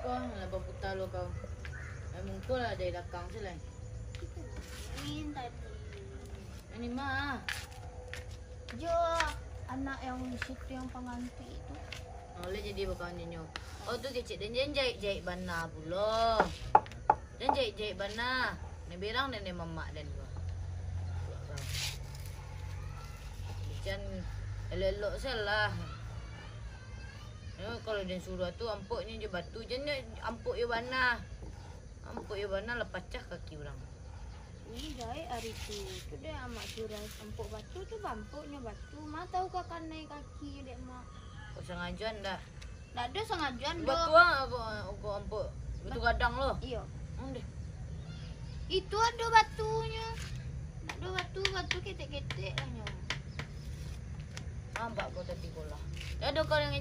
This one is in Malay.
kau lah putar lo kau. Mungkul lah dari belakang tu lah. Ini tadi. Ini mah. Jo, anak yang di situ yang pengantin itu. Boleh jadi bakal nyanyo. Oh tu kecil dan jahit bana pula. Dan jahit bana. Ni berang dan ni mamak dan gua. Bican elok-elok salah. Kalau dia suruh tu ampuknya je batu je ni ampuk ya bana. Ampuk ya bana lepas pecah kaki orang. Ini jahit hari tu. Tu dia amak suruh ampuk batu tu bampuknya batu. Mak tahu kakak naik kaki dek mak. Kau sengajuan dah. Tak ada sengajuan dah. Batu aku ampuk. Batu gadang lo. Iya. Deh. Itu ada batunya. Ada batu ketek-ketek lah nyo. Nampak kau tadi bola. Ada kau yang